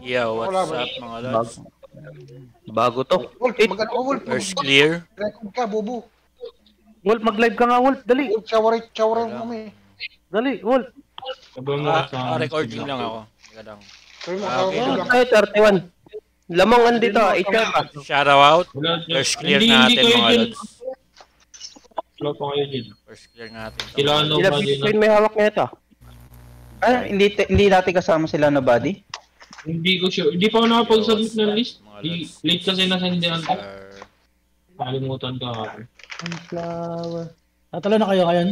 Yo, what's up mga lods? Bago to. Wolf, mag-ano ka, Wolf? First clear. Record ka, bobo. Wolf, mag-live ka nga, Wolf. Dali. Wolf, shower kami. Dali, Wolf. Recording lang ako. Teka lang. Sabi mo, Okay. lang. Ay, 31. Lamang andito, i-share pa. Shout out. First clear natin mga lods. Wala pa kayo dyan. First clear natin. Kailangan Sila ba din Bitcoin may hawak na ito. Ah, hindi natin kasama sila na body? Hindi ko sure. Hindi pa ako nakapag-submit ng list. Late kasi nasandihan ko. Nakalimutan ka ako. Sunflower. Tatalo na kayo ngayon?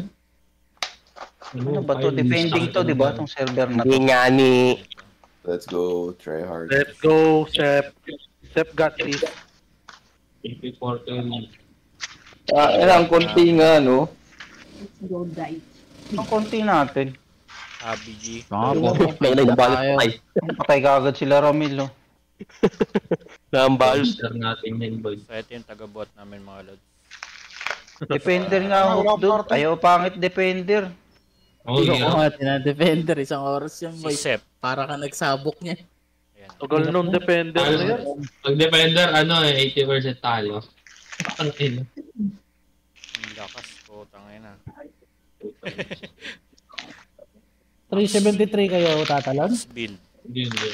Ano ba to? Defending to, di ba? Itong server na to. Hindi nga ni... Let's go, try hard. Let's go, Sep. Sep got this. 84 ang konti nga, no? Ang konti natin. ABG. Patay ka agad sila, Ramil, no? Nambals natin yan, boy. So ito yung taga-bot namin mga lods. Defender nga ang hook doon. Ayaw pangit defender. Oh, Hindi ko yeah. nga tinadefender. Isang oras yan, boy. Si Sep. Para ka nagsabok niya. Ayan. Tagal nung depender na yan. Pag defender, 80% talo. Ang ina. Ang lakas ko. Tangay na. 373 kayo tatalon? Bill. Hindi.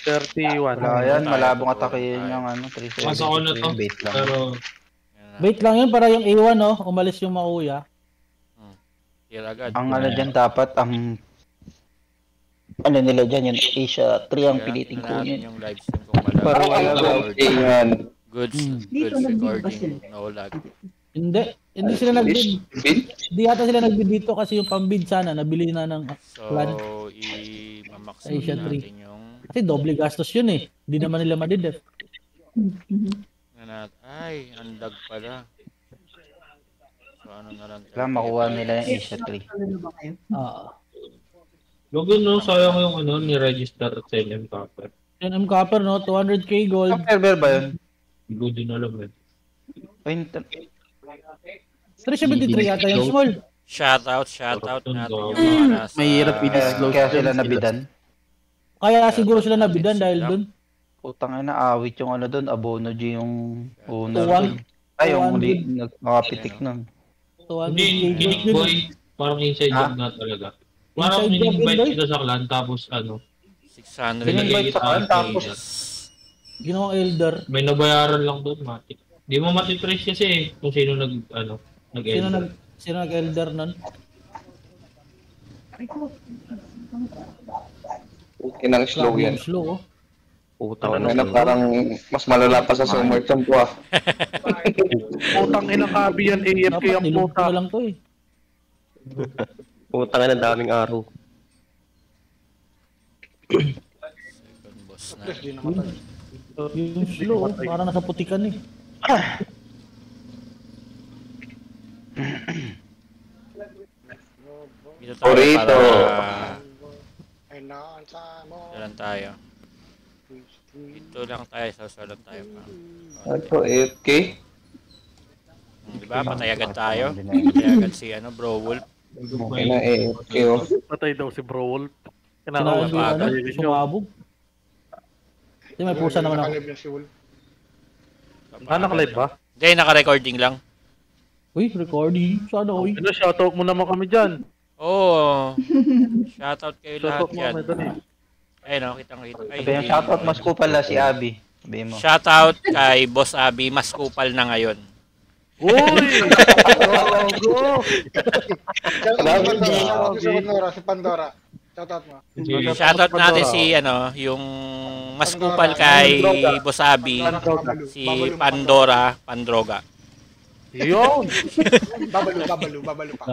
31. Wala yan, malabong atakin yung ano, 370. Pasok ko na to. Bait lang. Pero, Wait lang yun, para yung A1, no? Umalis yung makuya. Clear agad. Ang ano dyan dapat, ang... Ano nila dyan, yung Asia 3 ang piliting Tingnan natin kunin. yung live stream kung malabo. Parang alam ko, ingan. Good recording. No lag. Hindi sila nag-bid. Hindi yata sila nag-bid dito kasi yung pambid sana, nabili na ng plan. So, i-max Asia natin yung... Kasi doble gastos yun eh. Hindi naman nila madidef. Ay, unlag pala. So, ano na lang. Kailangan makuha nila yung Asia 3. logo no, sayang yung ni-register sa NM Copper. NM Copper, no? 200k gold. Ang server ba yun? Hindi ko din alam eh. 373 yata yung small. Shoutout natin yung May mga nasa... Mahirap i-disclose. Kaya sila nabidan. Kaya siguro sila nabidan dahil dun. Putang ina, awit yung ano doon, Abono G yung owner. One- Ay, yung 200. nakapitik nun. 200k Hindi, gold yun. boy. Parang inside job na talaga. Parang Inside job in-invite yun, boy? kita sa clan, tapos 600. In-invite sa clan, tapos Ginawang elder. may nabayaran lang doon, matik. Di mo matitrace kasi kung sino nag-elder. Sino nag-elder nun? Inang slow yan. Slow, oh. Putang ina, parang mas malala pa sa summer camp ko ah. Putang ina kabi yan, AFK Dapat ang nilog puta. ko lang to eh. putang ina, daming araw. Second boss na. Yung slow, oh. Parang nasa putikan eh. Dito tayo Orito. para... Ay, naansa mo. Dalan tayo. Dito lang tayo, sasalan tayo pa. Ano, AFK? Diba? Patay agad tayo. Patay agad si Bro Wolf. Okay na, AFK oh. Patay daw si Bro Wolf. Kailangan Kinakawa ko pa ano, sumabog. Hindi, may pusa naman ako. Nakalib na si Wolf. naka-live ba? Hindi, naka-recording lang. Uy, recording. Sana, uy. Ano, shoutout mo naman kami dyan. Oo. Shoutout kayo lahat Shoutout mo yan. kami dyan eh. Ayun o, kitang-kita. Ay, Sabi yung shoutout, mas kupal na si Abby. Sabi mo. Shoutout kay Boss Abby, mas kupal na ngayon. Uy! Go! Si Pandora. Shoutout mo. Shoutout natin si yung mas kupal kay Boss Abby, si Pandroga. Yun! Babalu pa.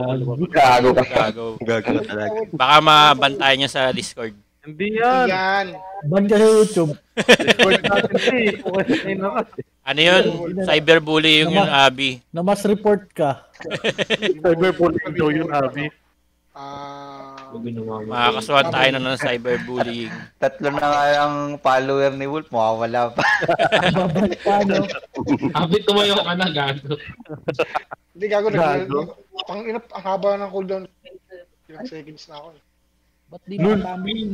Gago ka. Gago. Gago na talaga. Baka mabantayan niya sa Discord. Hindi yan. Yan. Ban ka sa YouTube. Record natin eh. Okay na kasi. Ano yun? Cyberbullying yung Abby. Na mas report ka. Cyberbullying daw yun, Abby. Makakasuhan tayo na ng cyberbullying. Tatlo na nga ang follower ni Wolf, mawawala pa. Babalik ka, no? Abit tumayo ka na, gago. Hindi gago na. Ang haba ng cooldown. Ilang seconds na ako. Ba't di makatamin?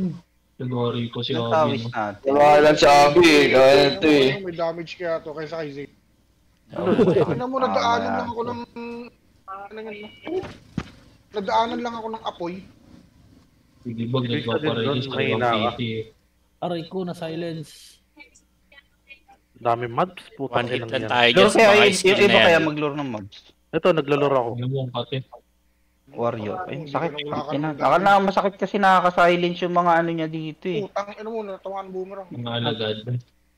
Nag-worry ko si Ang Obi. tawis No? natin. Lumalan sa Abi, kaya ito eh. May damage kaya to kaysa kay Zay. Oh, Ano mo, nadaanan lang ako ng... Ano nga no? Nadaanan lang ako ng apoy. Sige ba, nagpaparelist ka May ng hina ka. PT eh. Aray ko na silence. Dami mobs, putang One hit inang lang yan. tayo Lure dyan sa kaya, mga yung skill iba na kaya yan. maglure ng mobs. Ito, naglalaro ako. Ano mo ang kate? Warrior. Ay, sakit. Wala ka Ina, nang akala na masakit kasi nakaka-silence yung mga ano niya dito eh. Putang, ano mo, natawa ng boomerang. Mga alagad.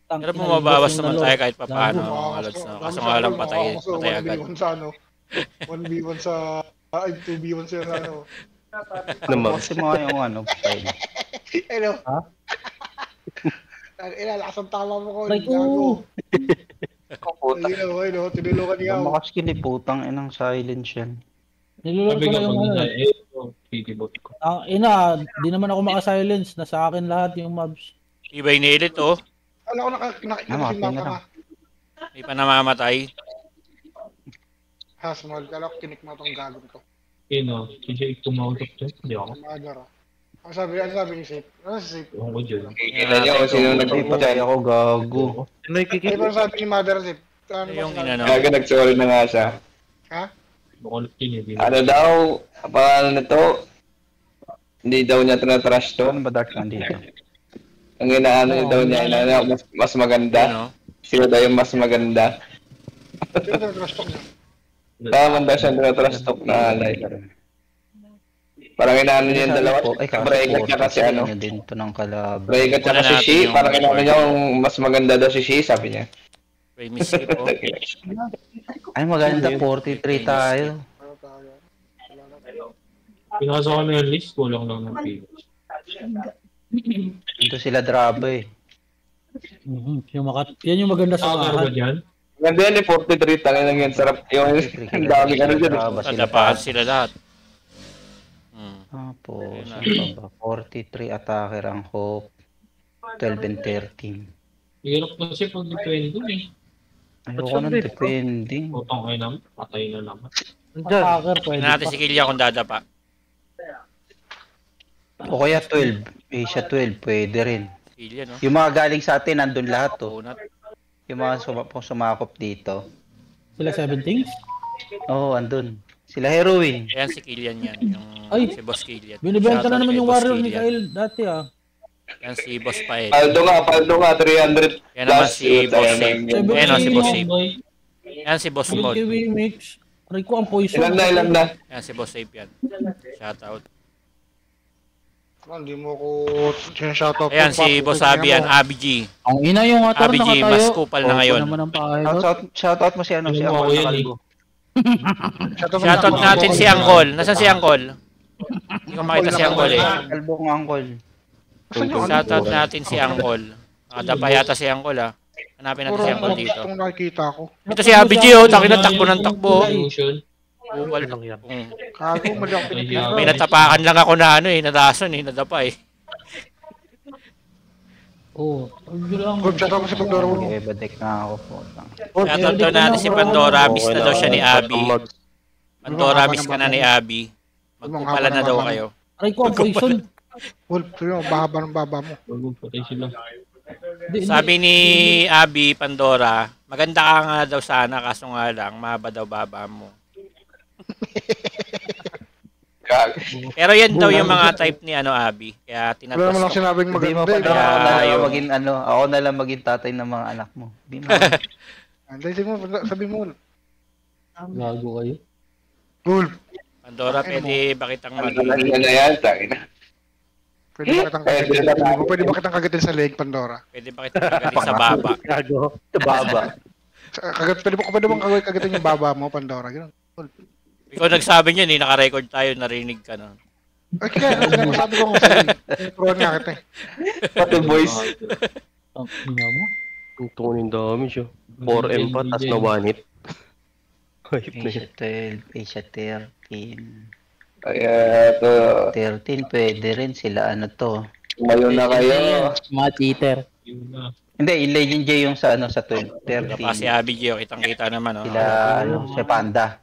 Pero bumabawas naman tayo kahit pa paano Gago. mga lods na. Kaso nga lang patay agad. 1v1 sa ano. 1v1 sa... Ay, 2v1 sa ano. Naman. Kasi mga yung ano, style. Hello? Ha? Ilalakas ang tama mo ko. Aray ko. Ayun, tinulungan niya ako. Lumakas kini putang inang silence yan. Nilulor Sabi ko ka na yung pag ano. PT bot ko. Di naman ako maka-silence. Nasa akin lahat yung mobs. Iba'y nilit oh. Alam ko nakikita si Namatay na Maka lang. ka. Hindi pa namamatay. Ha, small. Kala ko kinik mo itong gagawin ko. Kino, DJ tumautok dyan. Hindi ako. Mother ah. Ano sabi ni Safe? Ano si Safe? Ewan ko dyan. Kita niyo kung sino Ay, nagpapatay. patay ako, gago. Sino yung Ay, kikita? paano sabi ni Mother Safe? Ano ba Yung sinabi? inano. Gaga nag-sorry na nga siya. Ha? Bakulot yun eh. Ano daw, paano nito? Hindi daw niya tinatrash to. Ano ba dark nandito? Ang inaano niya daw niya, inaano, mas maganda. Ano? Sino daw yung mas maganda? Sino ito trash talk niya? Tama daw siya tinatrash talk na alay. Parang inaano niya yung dalawa. Ay, kaso Breakat po, niya kasi ano. niya din to ng kalaban. Breakat niya Wala kasi natin Shi. yung Parang inaano record. niya kung mas maganda daw si Shi, sabi niya. May miskip oh. Ay, maganda, 43 tayo. Ano tayo? Pinasa ko na yung list, kulang lang ng page. Dito sila draba eh. Yan yung maganda sa Saka ba lahat. dyan? Ganda yan eh, 43. Tangin lang yan, sarap. Yung ang daming ano dyan. Draba sila Tatapakan pa. sila lahat. Tapos, ano pa ba? 43 attacker ang Hope. 12 and 13. Hirap kasi pag depende eh. Ayoko nang depending. Putang ay naman, patay na naman. Diyan. Attacker, pwede Tingnan natin pa. si Kilya kung dadapa. O kaya 12. Asia 12, pwede rin. Kilya no? Yung mga galing sa atin, nandun lahat to. Unat. Yung mga sumakop dito. Sila 17? Oo, andun. Sila heroine. Ayan si Killian yan. Yung Ay! si Boss Killian. Binibenta na Shoutout naman kay yung Boss warrior ni Killian. Kyle dati ah. Yan si Boss Pael. Paldo nga, 300 Yan naman plus. si Boss Safe. Seven Ayan o si Boss Boy. Safe. Yan si Boss Mod. Kiwi mix. Aray ko ang poison. Ilan na. Yan si Boss Safe yan. Shoutout. Hindi mo ko sinashoutout. Ayan si Boss Abi yan. Abi G. Ang ina yung ator Abi G, nakatayo. mas kupal na ngayon. Naman ang pilot. Shoutout mo si ano, si Ano mo Angkol ako na yun, kalbo. Shoutout natin si Angkol. Nasaan si Angkol? Hindi ko makita si Angkol eh. Kalbong Angkol. Shoutout natin si Angkol. Nakadapa yata si Angkol ah. Hanapin natin si Angkol dito. Itong nakikita ko. Ito si Abi G oh. Takbo ng takbo ng takbo. Illusion. Kupal. Lang yan. Kago, mali ako pinipili. May natapakan lang ako na ano eh. Nadason eh. Nadapa eh. Oo. Ang lang. Good, shoutout mo si Pandora mo. Okay, badek na ako po. Shoutout daw natin si Pandora. Miss na daw siya ni Abi. Pandora, miss ka na ni Abi. Magkupala na daw kayo. Aray ko ang poison. Wolf, sabi mo, bahaba ng baba mo. Patay sila. Sabi ni Abi Pandora, maganda ka nga daw sana kaso nga lang, mahaba daw baba mo. Pero yan daw yung mga type ni ano Abi. Kaya Wala naman lang tinatas ko. sinabing Hindi mo maganda. pa Kaya ako na lang yung- maging ano, ako na lang maging tatay ng mga anak mo. Hindi mo. Hindi, sabi mo. Gago kayo. Wolf, Pandora, pwede ba kitang Ano mag- na yan, tangin na. pwede ba kitang kagatin? Pwede ba kitang kagatin sa leg, Pandora? Pwede ba kitang magaling sa baba? Gago. Sa baba. Pwede ba kagatin yung baba mo, Pandora? Ganun. Ikaw nagsabi niyan eh, naka-record tayo, narinig ka na. Ay, kaya, sabi ko kung sige. Pro nga kita eh. Pati boys. Ang ina mo. Ang tunin damage oh. 4M pa, tas na 1 hit. Hype na Asia yun. 12, Asia 13. Kaya ito, 13, pwede rin sila ano to. tumayo na kayo. Mga cheater. Yun na. Hindi, yung Legend J yung sa ano sa 12, Wala pa si 13. Abi Gio, kitang-kita naman oh. Sila ano, si Panda.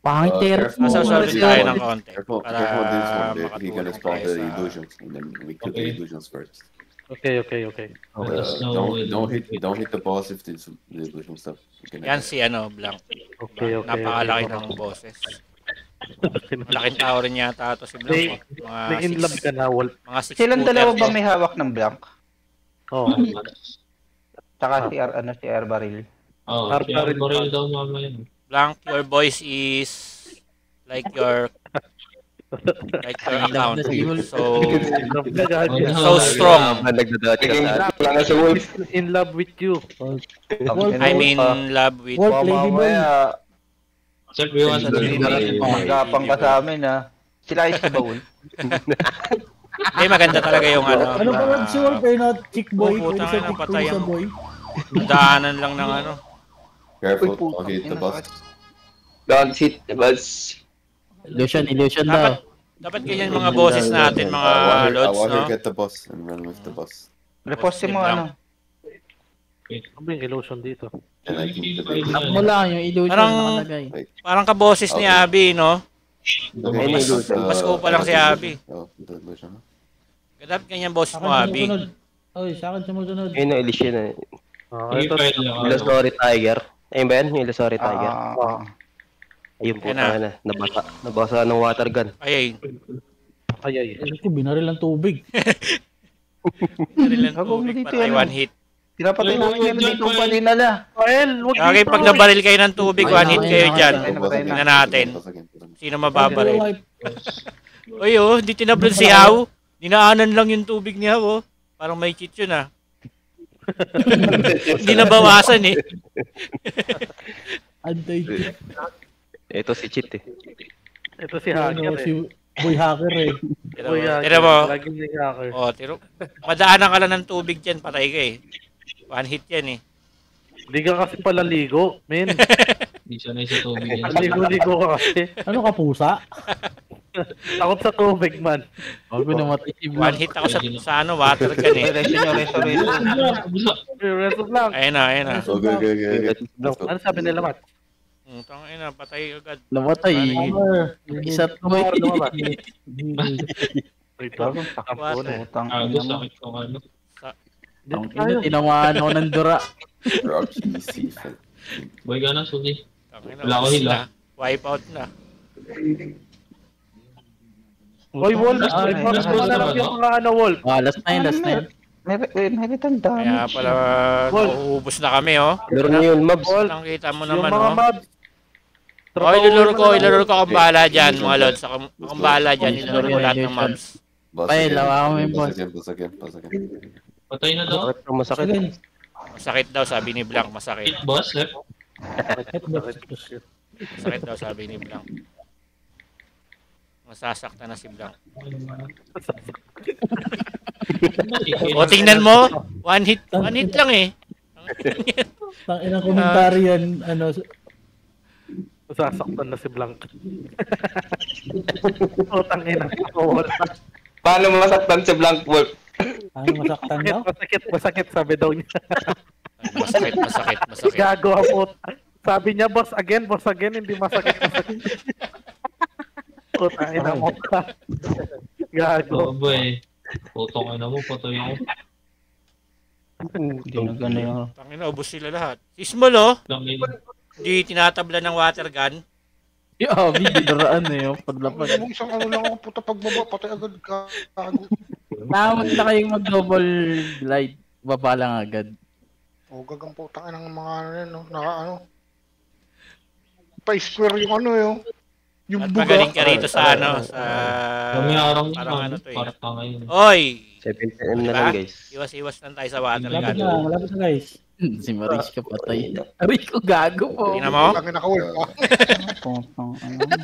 Pangit Careful. Masasolve tayo ng konti. Careful Para with this one. He makatulong gonna spawn tayo the sa- illusions, and then we kill the illusions first. Okay. Don't hit the boss if the illusion stuff. Yan si Blanc. Okay. Napakalaki ng bosses. Malaking tao rin yata ito si Blanc. May in love ka na, Wolf. Mga 6 Silang dalawa ba may hawak ng blank? Oo. Tsaka si R Baril. Oh, kaya baril daw mamaya. Blanc, your voice is like your account. So strong. Nagdadati ka sa Wala na si Wolf. In love with you. I mean, love with Wolf, Lady Boy. Mamaya, Sir, iwasan din. pangagapang ka sa amin ha. Sila ayos ka ba, Wolf? Eh, maganda talaga yung Ano pa word si Wolf na chick boy? Oh, Pwede putang siya ina, chick patay boy sa ang- boy. daanan lang ng Careful. Uy, puta, Don't hit the ina, boss. Don't hit the bus. Illusion Dapat ganyan mga bosses natin, mga I lods, want her no? get the boss and run with the boss. Reposte mo Blanc. Ano yung illusion dito? And I keep the Tap mo lang yung illusion Parang- nakalagay. Parang kaboses ni Abby, no? Okay, Mas ko pa lang si Abby. Oh, the illusion. Dapat ganyan boses mo, Sa akin Abby. sumusunod. Oy, sa akin sumusunod. Yun ang illusion na. Sige, Ito. file lang. Illusory Tiger. Ayun ba yan? Yung Illusory Tiger. Ayun po, Yan na. na. Nabasa ng water gun. Ay, Ay. Ito, binaril ang tubig. narilan Habang tubig, dito patay yan, one hit. Pinapatay namin yan dito pa din nala. Joel, wag Okay, pag nabaril kayo ng tubig, one hit kayo dyan. Napatay na. Tingnan natin. Sino mababaril. Wipe. Uy, hindi tinablon si How. Dinaanan lang yung tubig ni How, oh. Parang may cheat yun, ah. Hindi nabawasan, eh. Anti-cheat. Ito si Cheat eh. Ito si Hacker Si boy hacker eh. Tira mo. Laging si Hacker. Oh, tiro. Madaanan ka lang ng tubig dyan, patay ka, eh. One hit yan, eh. Hindi ka kasi pala ligo, men. Hindi sanay sa tubig yan. Ligo ka kasi. Ano ka, pusa? Takot sa tubig, man. Huwag namatay si One hit ako sa water gun, eh. Restoration. Resto lang. Ayun na, ayun na. Okay. Let's go. Ano sabi nila, Mat? Tangin na, patay agad. Namatay. Isa't mo Tumawar lumabas. Wait lang. Gusto sakit ko ano. Tinamaan ako ng dura. Rocky Seafed. Boy ka na, Suki. Tangin Wala ko ubos hila. na. Wipe out na. Hoy, Wolf. Mas masarap yung mga Wolf. Last na. May little damage. Kaya pala, nauubos na kami, oh. Laro na yun, Mabs. Nakita mo Yung naman, mga oh. mobs. Oh, iluluro ko akong bahala dyan, mga lods. Akong bahala dyan, iluluro ko lahat ng mobs. Ay, lawa mo yung boss. Boss again. Patay na daw. Masakit. Masakit daw, sabi ni Blanc, masakit. Hit boss, eh. Masakit daw, sabi ni Blanc. Masasaktan na si Blanc. O, tingnan mo. One hit lang, eh. Tang inang komentary yan, Masasaktan na si Blanc. Utang ina. Paano masaktan si Blanc Wolf? ano masaktan daw? Masakit, sabi daw niya. Masakit. Gago po. Sabi niya, boss again, hindi masakit. Utang ina mo ka. Gago. Oh, boy. Putong ina mo, patay ako. Hindi na gano'n yung... Tangina, ubos sila lahat. Si Small, oh. Langin. Di tinatabla ng water gun. Binaraan yung paglapag. Yung isang ano lang ako, puta pagbaba, patay agad ka. Tama na kayong mag-double glide. Baba lang agad. Gagang putang ng mga ano yan, no? Pa-square yung ano yun. Yung At buga. magaling ka rito sa sa... Parang Parang ano to, eh. Parang ngayon. Oy! 7PM na Diba? lang, guys. Iwas lang tayo sa water Malapit gun. na guys. Si Marish ka patay. Rico gago po. Tingnan mo. Tangin ako,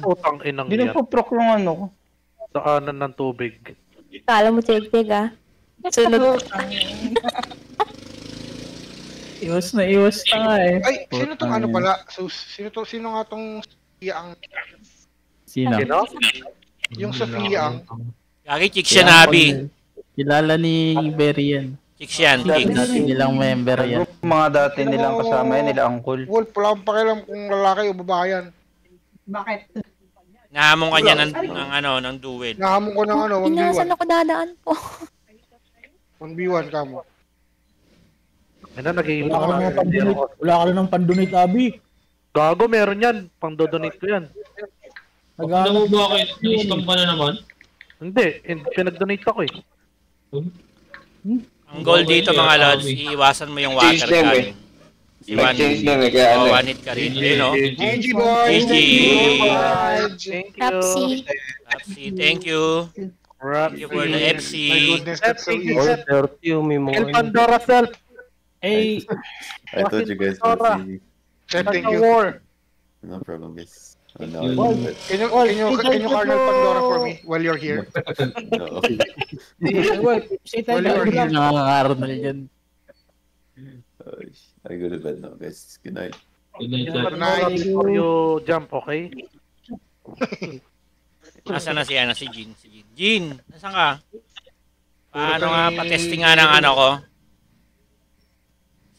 Utang inang Hindi yan. nagpo-proc yung ano ko. Daanan ng tubig. Kala mo tig-tig ah. Sunod. Iwas na nga eh. Ay, sino tong ano pala? Sino nga tong Sofia ang... Sino? Yung Sofia ang... Gagi, chicks yan, Abby. Kilala ni Berry yan. Chicks yan, chicks. Dati nilang member yan. Mga dati nilang kasama yan, nila Uncle. Wolf, wala akong pakialam kung lalaki o babae yan. Bakit? Nahamon ka niya ng duel. Nahamon ko ng 1v1. Inasan ako dadaan po. 1v1 ka mo. Ano, nag-iiba Wala ka lang ng pandonate, Abi. Gago, meron yan. Pang-donate ko yan. Alam mo bakit? Na-scam ka na naman? Hindi, pinag-donate ako eh. Ang goal dito mga lods, iiwasan mo yung water gun. Nag-change lang eh, kaya one hit ka rin. You know? GG boys! GG! Thank you. Tapsi. Thank you. Thank you for the FC. My goodness, that's so easy. 30, may mga. El Pandora self. Hey, I told you guys to see. Thank you. No problem, guys. Can you Colonel Pandora for me while you're here? No. say tayo lang. Nangangarap na dyan. I go to bed now, guys. Good night. Good night, sir. Good night. Before you jump, okay? Nasaan na si Jean? Jean, nasaan ka? Paano nga, pa-testing nga ng ko?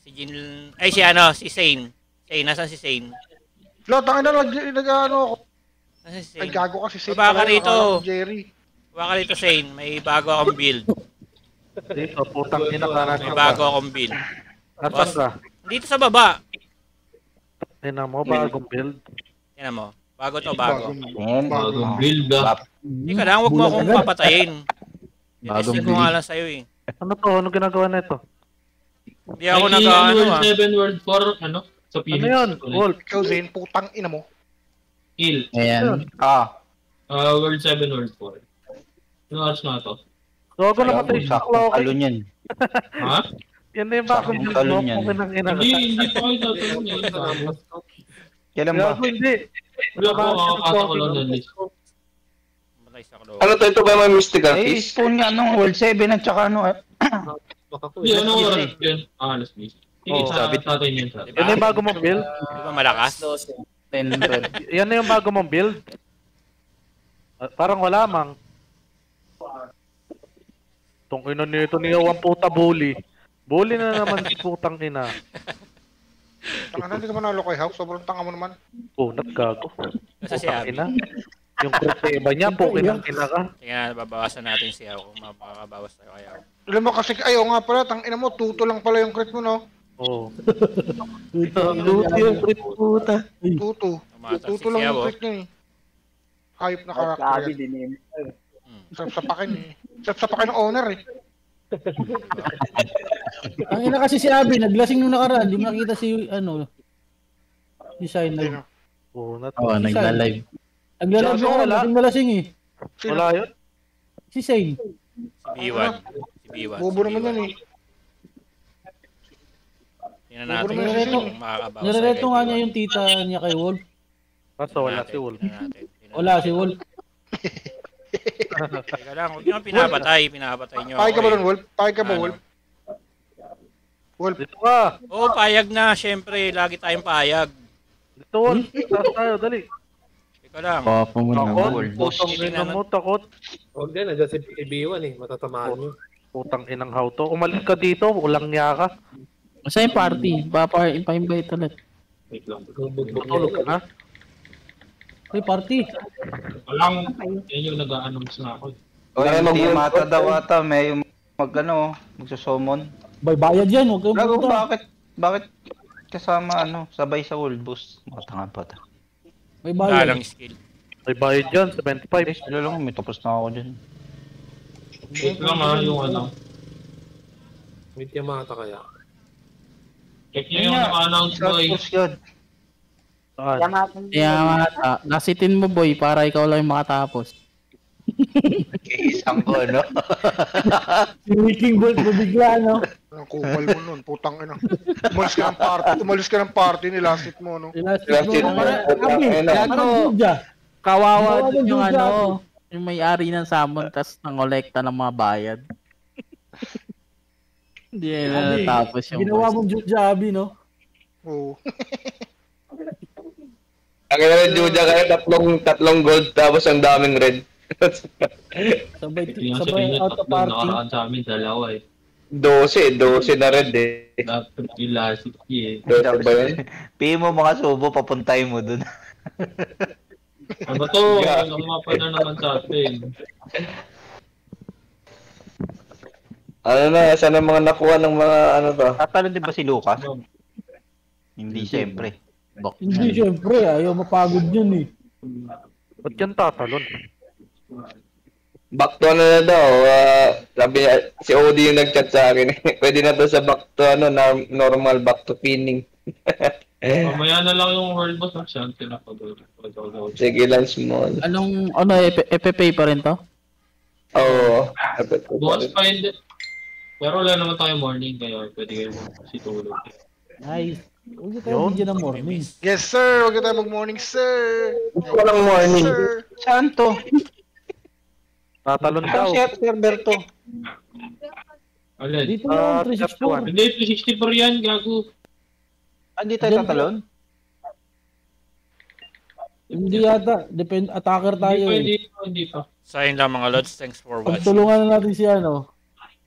Si Jean, si Sane. Nasaan si Sane? Tangin na nag-ano ako. Nasaan si Ay, Sane? gago kasi Sane. Baba ka rito. Jerry. Baba ka rito, Sane. May bago akong build. Dito, putang ina ka na. May bago akong build. Asan ka? Dito sa baba. Tingnan mo, bagong build. Tingnan mo. Bago to, bago. Bagong build ah. Hindi ka lang, huwag mo akong papatayin. Testing ko nga lang sa'yo eh. Ano to? Ano ginagawa na ito? Hindi ako nag-ano Word 7, Word 4, sa Phoenix. Ano yun? Wolf. Ikaw, Zane, putang ina mo. Kill. Ayan. Word 7, Word 4. Ano oras na ito? Gago na matay siya. Talon yan. Ha? Yan na yung bagong build mo. Talon yan. Hindi pa kayo tatanong ngayon. Kailan ba? Gago, hindi. Wala ko, kakakata ko lang ng list. Ano to, ito ba may mystical Eh, piece? spawn nga nung World 7 at saka ano. Hindi, ano oras yun? Alas please. Sige, sa tatay niyan sa. Yan na yung bago mong build. Di ba malakas? 10 Yan na yung bago mong build. Parang wala mang. Tong ina nito niya ang puta bully. Bully na naman si putang ina. Tanga na, hindi ka manalo kay House. Sobrang tanga mo naman. Punat gago. Nasa si Putang Abby. ina. Yung kruteba niya, pukinang ina ka. Tingnan, babawasan natin si Ao kung makakabawas tayo kay Ao. Alam mo kasi, ayaw nga pala, tangina mo, tuto lang pala yung crit mo, no? Oo. Luto yung crit puta. Tuto. Tumatak Tuto si lang yung Ao. crit niya eh. Hayop na karakter yan. Sapakin eh. Sapakin ng owner eh. Ang ina kasi si Abi, naglasing nung nakaraan. Di mo nakita si, si Shine. Punat. Oo, nagla-live. Naglalaro ko lang, lasing na lasing eh. Wala yun? Si Shane. Si B1. Si B1. Bobo naman yan eh. Tingnan natin Bobo naman yan kung eh. makakabawas tayo Nirereto nga kay niya B1. yung tita niya kay Wolf. Kaso wala si Wolf. Tingnan natin. Wala si Wolf. Teka lang, huwag nyo pinapatay. Pinapatay nyo. Payag ka ba eh. nun, Wolf? Payag ka ba, Ano? Wolf? Wolf, Dito ka. Oo, payag na. Siyempre, lagi tayong payag. Dito Wolf. Taas tayo, dali. Teka lang. Papa mo na Takot. World. Putang ina mo, takot. Huwag din, nandiyan si B1 eh. Matatamaan nyo. Putang inang how to. Umalis ka dito, ulang niya ka. Basta yung party. Pa-invite ulit. Wait lang. Matulog ka na. Uy, party. Walang, yan yung nag-a-announce na ako. O, yung mata daw ata, may magsusomon. Bay, bayad yan. Huwag kayong Gago, pumunta. bakit kasama sabay sa World Boost? Matanga pa ta. May Wala bayad. lang skill. May bayad dyan, 75. Sila lang, may tapos na ako dyan. Wait lang yung May Yamata kaya. Check nyo yung naka-announce boy. Kaya nasitin mo boy para ikaw lang yung makatapos. Isang ko, no? Si Wiking Bolt mo bigla, no? ang kupal mo nun, putang ina. Umalis ka ng party, nilasit mo, no? Kawawa din yung yung may-ari ng salmon tas nangolekta ng mga bayad. Hindi na natapos yung ginawa mong Jujabi, no? Oo. Ang ina ng Juja kaya tatlong gold tapos ang daming red. Sabay Yung sabay out of party. nakaraan sa amin, dalawa eh. 12 na red eh. Dapat yung last eh. 12 ba yun? Pihin mo mga subo, papuntay mo dun. Ano to? Ang na naman sa atin. Ano na, saan ang mga nakuha ng mga ano to? Tatalo din ba si Lucas? Hindi, siyempre. Hindi, siyempre. Ayaw mapagod yun eh. Ba't yan tatalon? Back to ano na daw, sabi niya, si Odi yung nag-chat sa akin. Pwede na daw sa back to ano, normal back to pinning. Mamaya na lang yung world boss ng shanty na pag Sige lang small. FFA pa rin to? Oo. Bukas pa hindi. Pero wala naman tayo morning kaya pwede kayo situlog. Nice. Huwag tayo bigyan ng morning. Yes, sir. Huwag tayo mag-morning, sir. Walang morning. Sir. Saan to? Tatalon daw. Saan server to? Alin? Dito lang, 364. Hindi, 364 yan, gago. Hindi tayo tatalon? Hindi yata. Attacker tayo eh. Hindi pa. So ayun lang mga lods, thanks for watching. Pagtulungan na natin si ano.